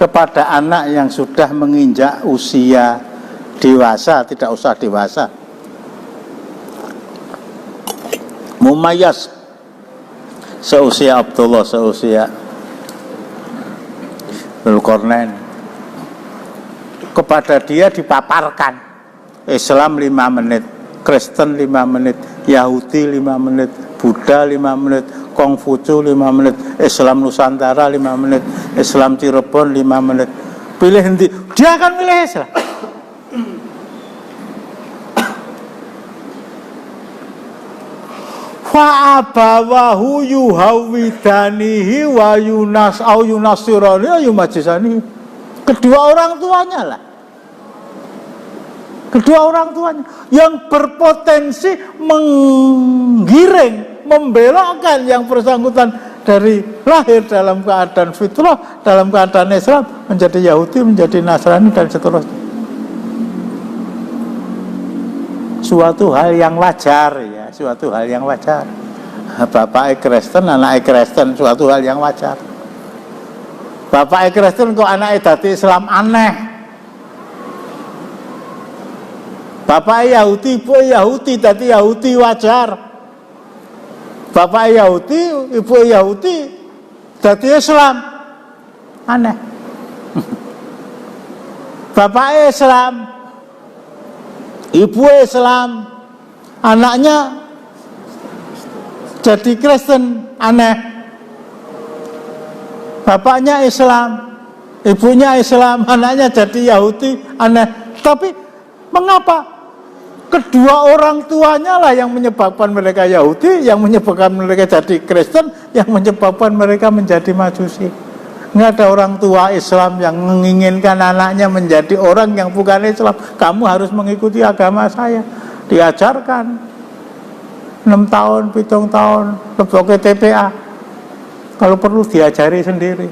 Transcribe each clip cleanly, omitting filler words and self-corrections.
kepada anak yang sudah menginjak usia dewasa, tidak usah dewasa. Mumayyaz seusia Abdullah, seusia Dzulqarnain, kepada dia dipaparkan Islam 5 menit, Kristen 5 menit, Yahudi 5 menit, Buddha 5 menit, Kongfucu 5 menit, Islam Nusantara 5 menit, Islam Cirebon 5 menit. Pilih nanti, dia akan pilih Islam. Fa abawahu yuhawidanihi wa yunas au yunasirani au yumajisani. Kedua orang tuanya lah. Kedua orang tuanya yang berpotensi menggiring, membelokkan yang bersangkutan dari lahir dalam keadaan fitrah, dalam keadaan Islam menjadi Yahudi, menjadi Nasrani dan seterusnya. Suatu hal yang wajar ya, suatu hal yang wajar. Bapak Kristen, anak Kristen, suatu hal yang wajar. Bapak Kristen kok anak dadi Islam aneh. Bapak Yahudi, ibu Yahudi, dadi Yahudi wajar. Bapak Yahudi, ibu Yahudi, dadi Islam aneh. Bapak Islam, ibu Islam, anaknya jadi Kristen aneh. Bapaknya Islam, ibunya Islam, anaknya jadi Yahudi aneh. Tapi mengapa? Kedua orang tuanya lah yang menyebabkan mereka Yahudi, yang menyebabkan mereka jadi Kristen, yang menyebabkan mereka menjadi Majusi. Nggak ada orang tua Islam yang menginginkan anaknya menjadi orang yang bukan Islam. Kamu harus mengikuti agama saya. Diajarkan 6 tahun, 7 tahun, lebih TPA. Kalau perlu diajari sendiri.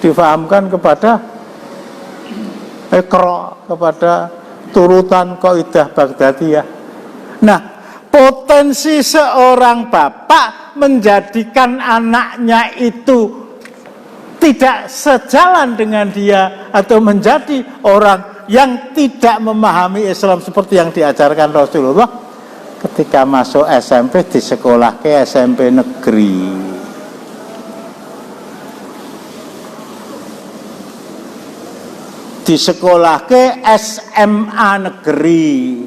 Difahamkan kepada Iqra, kepada turutan Qaidah Baghdadiyah. Nah, potensi seorang bapak menjadikan anaknya itu tidak sejalan dengan dia atau menjadi orang yang tidak memahami Islam seperti yang diajarkan Rasulullah ketika masuk SMP di sekolah ke SMP negeri. Di sekolah ke SMA negeri,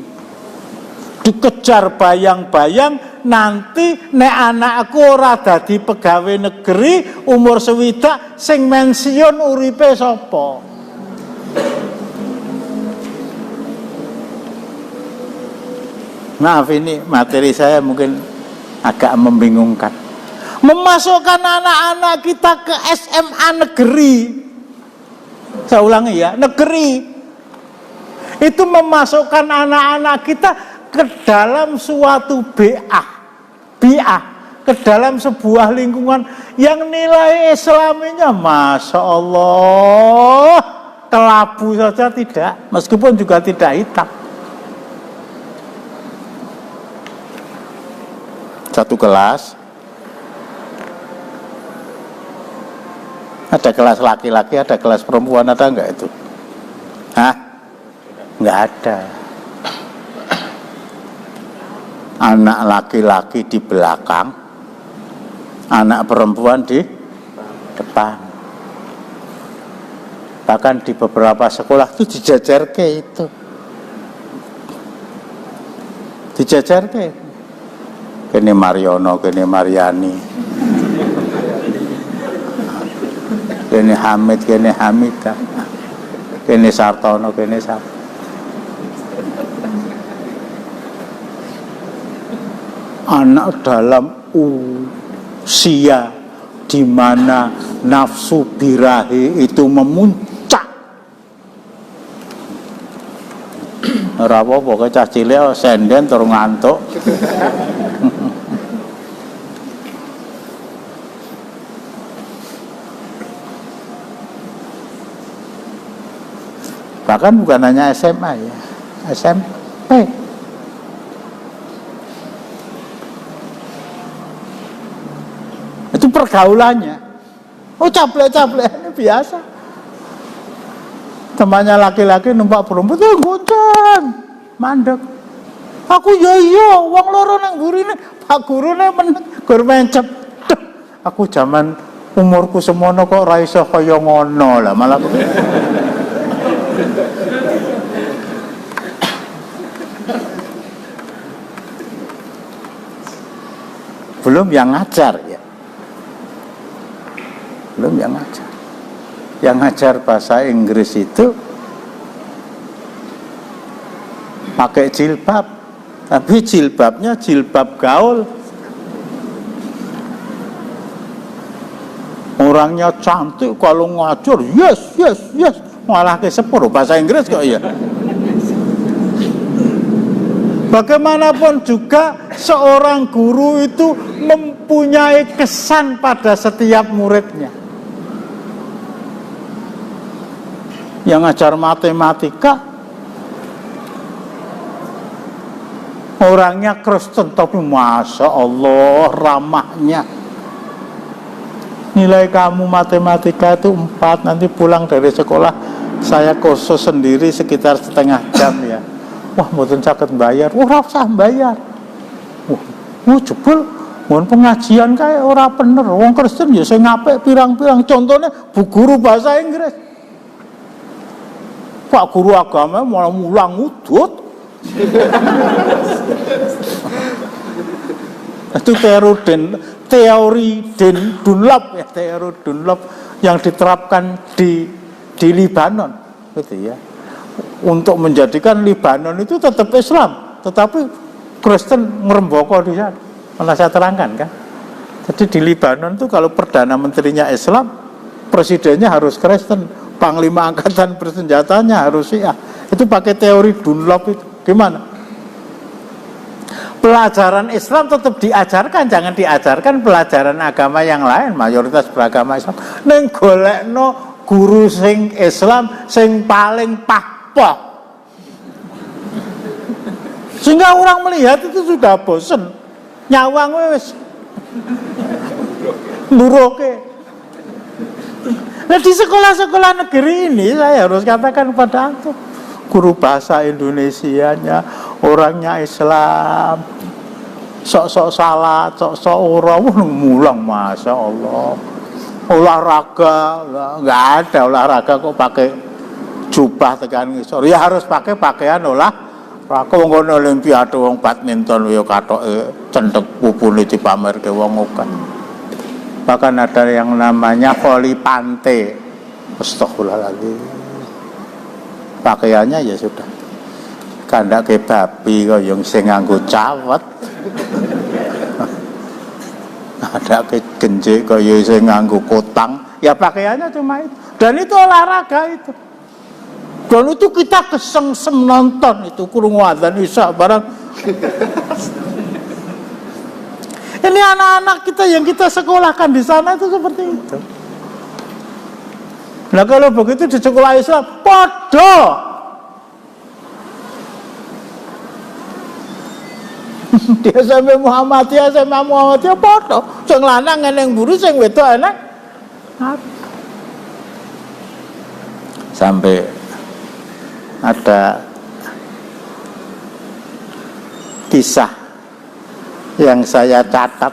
dikejar bayang-bayang nanti nek anakku ora dadi pegawai negeri umur sewidak sing mensiun uripe sapa. Maaf, ini materi saya mungkin agak membingungkan. Memasukkan anak-anak kita ke SMA negeri, saya ulangi ya, negeri, itu memasukkan anak-anak kita ke dalam suatu bi'ah, ke dalam sebuah lingkungan yang nilai Islaminya Masya Allah kelabu saja tidak, meskipun juga tidak hitam. Satu kelas, ada kelas laki-laki, ada kelas perempuan, ada enggak itu? Hah? Enggak ada. Anak laki-laki di belakang, anak perempuan di depan. Bahkan di beberapa sekolah itu dijajarke itu. Dijajarke. Kene Mariono, kene Mariani, kene Hamid, kene Hamida, kene Sartono, kene Sartono. Anak dalam usia di mana nafsu birahi itu memuncak. Ora apa-apa cah cilik senden tur ngantuk. Bahkan bukan hanya SMA ya, SMP. Itu pergaulannya. Oh caplek-caplek ini biasa. Temannya laki-laki numpak perempuan tuh gonceng, mandek. Aku iya, wong loro nang burine, Pak gurune gur mencep. Duh, aku zaman umurku semono kok ra iso kaya ngono lah malah. Belum yang ngajar ya. Belum yang ngajar. Yang ngajar bahasa Inggris itu pakai jilbab, tapi jilbabnya jilbab gaul. Orangnya cantik, kalau ngajar yes, malah ke sepuluh bahasa Inggris kok ya. Bagaimanapun juga seorang guru itu mempunyai kesan pada setiap muridnya. Yang ngajar matematika orangnya Kristen tapi masya Allah ramahnya. Nilai kamu matematika itu 4, nanti pulang dari sekolah saya kursus sendiri sekitar setengah jam ya. Wah, mboten saged bayar. Ora usah bayar. Wah, jebul mun pengajian kae ora bener. Wong Kristen ya sing apik pirang-pirang. Contohnya bu guru bahasa Inggris. Pak guru agama malah mulang udut. Itu teori Dunlop ya, teori Dunlop yang diterapkan di Libanon gitu ya. Untuk menjadikan Libanon itu tetap Islam, tetapi Kristen ngerembaka di sana. Malah saya terangkan kan. Jadi di Libanon itu kalau perdana menterinya Islam, presidennya harus Kristen. Panglima angkatan bersenjatanya harus Syiah. Itu pakai teori Dunlop itu. Gimana? Pelajaran Islam tetap diajarkan, jangan diajarkan pelajaran agama yang lain. Mayoritas beragama Islam. Neng golekno guru sing Islam sing paling pahpoh. Sehingga orang melihat itu sudah bosan. Nyawang wis. Buroke. Nah di sekolah-sekolah negeri ini saya harus katakan pada antum, guru bahasa Indonesianya orangnya Islam, sok-sok salat, sok-sok orang mulang, masya Allah. Olahraga nggak ada olahraga kok pakai jubah tekan ngisor. Ya harus pakai pakaian olahraga. Wong olimpiade, wong badminton, yo katoke cendek pupune dipamerke wong okan. Bahkan ada yang namanya voli pantai. Astagfirullahaladzim. Pakaiannya ya sudah kandak ke babi kok yang sing nganggo cawet. Ada ke genjik kok yang sing nganggo kotang. Ya pakaiannya cuma itu. Dan itu olahraga itu. Dan itu kita kesengsem nonton itu kurung adzan isya barang. Ini anak-anak kita yang kita sekolahkan di sana itu seperti itu. Nah kalau begitu di sekolah Islam, podo. Dia sampai Muhammadiyah, podo. Sing lanang eneng buru, sing wedok enek. Sampai ada kisah yang saya catat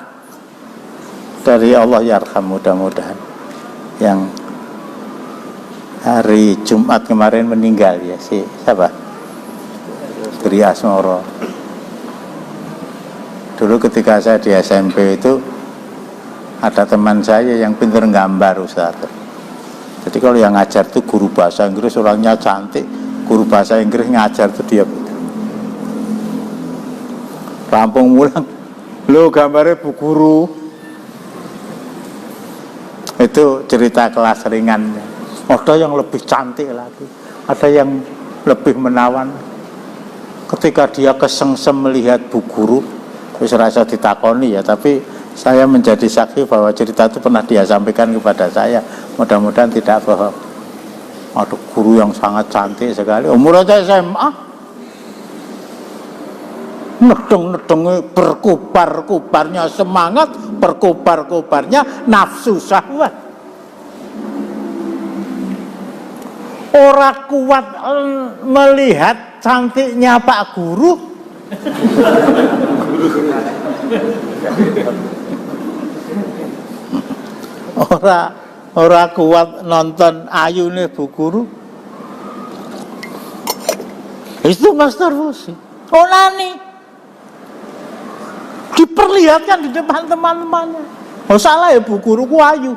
dari Allah yarham, mudah-mudahan yang hari Jumat kemarin meninggal ya, si siapa? Tri Asmoro. Dulu ketika saya di SMP itu ada teman saya yang pintar gambar, Ustaz. Jadi kalau yang ngajar itu guru bahasa Inggris, orangnya cantik. Guru bahasa Inggris ngajar itu dia rampung mulang. Lo gambarnya bu guru. Itu cerita kelas ringan. Ada yang lebih cantik lagi, ada yang lebih menawan. Ketika dia kesengsem melihat bu guru, wis rasa ditakoni ya, tapi saya menjadi saksi bahwa cerita itu pernah dia sampaikan kepada saya. Mudah-mudahan tidak bohong. Ada guru yang sangat cantik sekali, umur aja SMA. Nedeng-nedengnya berkobar-kobarnya semangat, berkobar-kobarnya nafsu syahwat. Ora kuat melihat cantiknya Pak Guru. Ora kuat nonton ayune Bu Guru. Itu masturbasi. Onani. Diperlihatkan di depan teman-temannya. Oh salah ya Bu Guru ku ayu.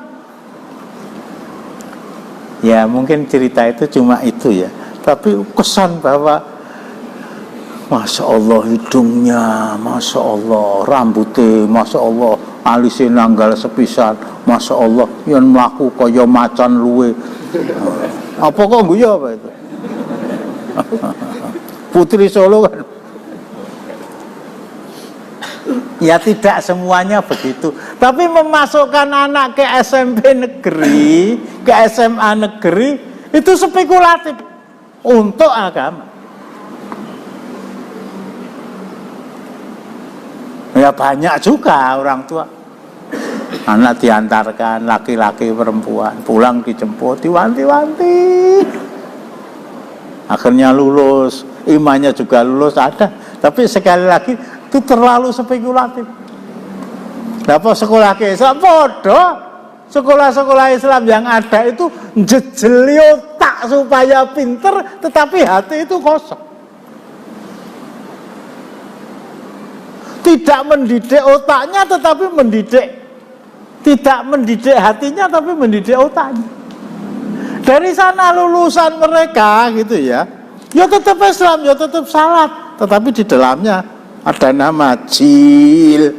Ya mungkin cerita itu cuma itu ya. Tapi kesan bahwa Masya Allah hidungnya, Masya Allah rambutnya, Masya Allah alisnya nanggal sepisan, Masya Allah yang melaku kaya macan luwe. Apa kok guya apa itu? Putri Solo kan. Ya tidak semuanya begitu. Tapi memasukkan anak ke SMP negeri, ke SMA negeri, itu spekulatif untuk agama. Ya banyak juga orang tua. Anak diantarkan, laki-laki perempuan, pulang dijemput, diwanti-wanti. Akhirnya lulus, imannya juga lulus ada. Tapi sekali lagi itu terlalu spekulatif. Dapat sekolah ke Islam bodoh. Sekolah-sekolah Islam yang ada itu jejeli otak supaya pinter, tetapi hati itu kosong. Tidak mendidik otaknya, tetapi tidak mendidik hatinya, tapi mendidik otaknya. Dari sana lulusan mereka gitu ya, ya tetap Islam, ya tetap salat, tetapi di dalamnya ada nama jil,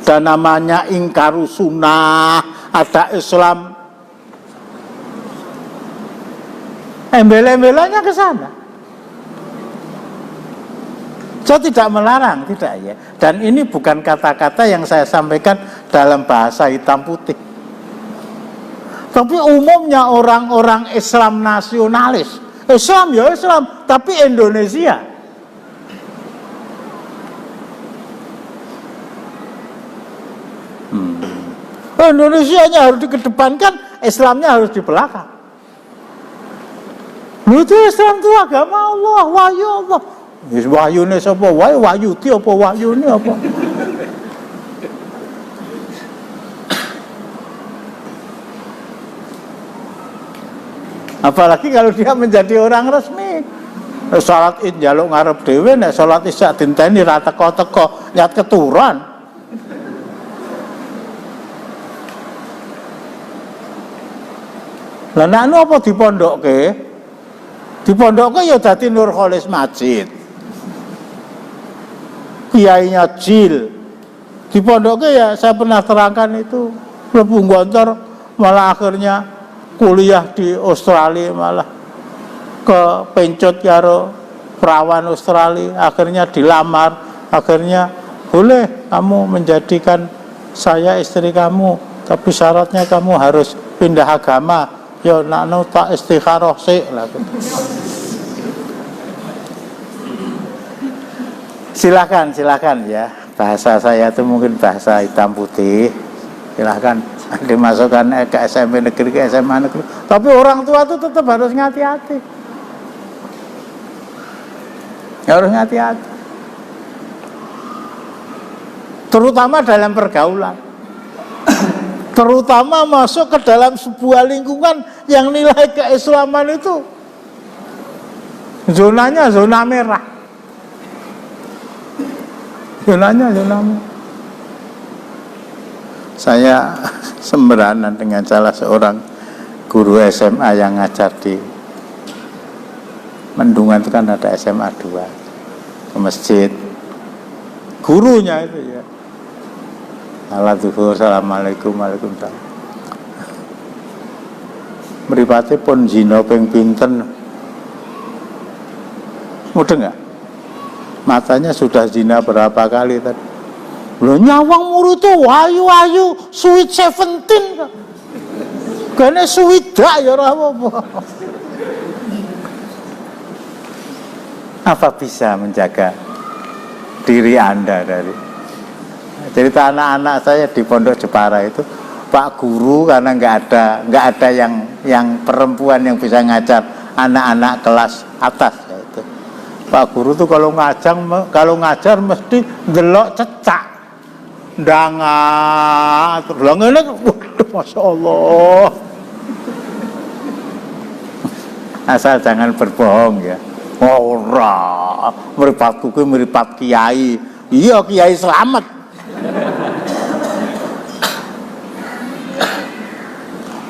ada namanya ingkaru sunnah, ada Islam. Embel-embelannya ke sana. Saya tidak melarang, tidak ya. Dan ini bukan kata-kata yang saya sampaikan dalam bahasa hitam putih. Tapi umumnya orang-orang Islam nasionalis, Islam ya Islam, tapi Indonesia. Indonesianya harus dikedepankan, Islamnya harus di belakang. Itu Islam itu agama Allah, wahyu Allah. Wahyu ini apa? Wahyu itu apa? Wahyu ini apa? Apalagi kalau dia menjadi orang resmi. Salat Id njaluk ngarep dhewe, nek salat Isya dinteni ra teko-teko, nyat keturunan. Lah nek anu apa dipondokke? Dipondokke ya dadi Nur Kholis Masjid. Kiainya jil. Dipondokke ya saya pernah terangkan itu mlebu gontor malah akhirnya kuliah di Australia, malah kepencut karo perawan Australia, akhirnya dilamar, akhirnya boleh kamu menjadikan saya istri kamu, tapi syaratnya kamu harus pindah agama. Ya nakno tak istikharah sik lah. Silakan ya. Bahasa saya itu mungkin bahasa hitam putih. Silakan dimasukkan ke SMP negeri, ke SMA negeri. Tapi orang tua itu tetap harus hati-hati. Harus hati-hati. Terutama dalam pergaulan. Terutama masuk ke dalam sebuah lingkungan yang nilai keislaman itu zonanya zona merah. Zonanya zona merah. Saya semberanan dengan salah seorang guru SMA yang ngajar di Mendungan, itu kan ada SMA 2 ke masjid. Gurunya itu ya, salat zuhur, assalamualaikum, waalaikumsalam. Mripate pun zina ping pinten. Mudeng enggak? Matanya sudah zina berapa kali tadi? Lho nyawang murid tuh wayu-wayu sweet 17. Kene suwidak ya ora apa-apa. Apa bisa menjaga diri Anda dari cerita anak-anak saya di Pondok Jepara itu, Pak Guru karena nggak ada yang perempuan yang bisa ngajar anak-anak kelas atas itu. Pak guru tuh kalau ngajar mesti delok cecak, ndangak, terus ngene, waduh, masya Allah. Asal jangan berbohong ya. Ora, mripatku kuwi mripat kiai. Iya, Kiai Slamet.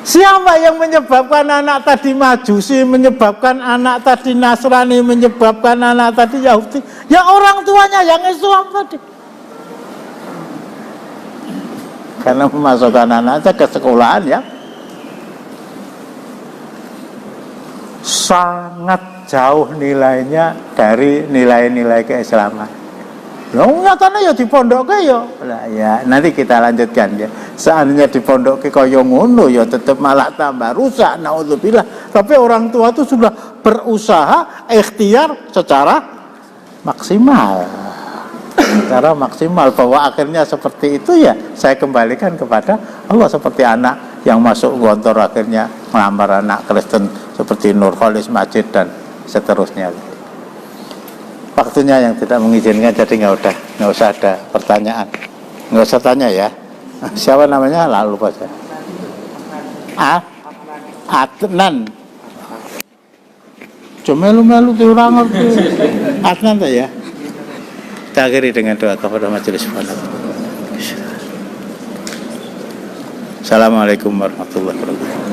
Siapa yang menyebabkan anak tadi Majusi, menyebabkan anak tadi Nasrani, menyebabkan anak tadi Yahudi? Ya orang tuanya yang Islam tadi. Karena memasukkan anaknya ke sekolahan ya sangat jauh nilainya dari nilai-nilai keislaman. Loh, nyatanya ya di pondok ya. Lah ya, nanti kita lanjutkan ya. Seandainya di pondok kaya ngono ya tetap malah tambah rusak, naudzubillah. Tapi orang tua itu sudah berusaha ikhtiar secara maksimal. Secara maksimal bahwa akhirnya seperti itu ya saya kembalikan kepada Allah, seperti anak yang masuk gontor akhirnya melamar anak Kristen seperti Nurholis Majid dan seterusnya. Waktunya yang tidak mengizinkan, jadi nggak usah ada pertanyaan, nggak usah tanya ya. Siapa namanya? Lalu lupa saya. Adnan. Cuma melu orang ngerti. Adnan tuh ya. Kita akhiri dengan doa kepada majelis ulama. Assalamualaikum warahmatullahi wabarakatuh.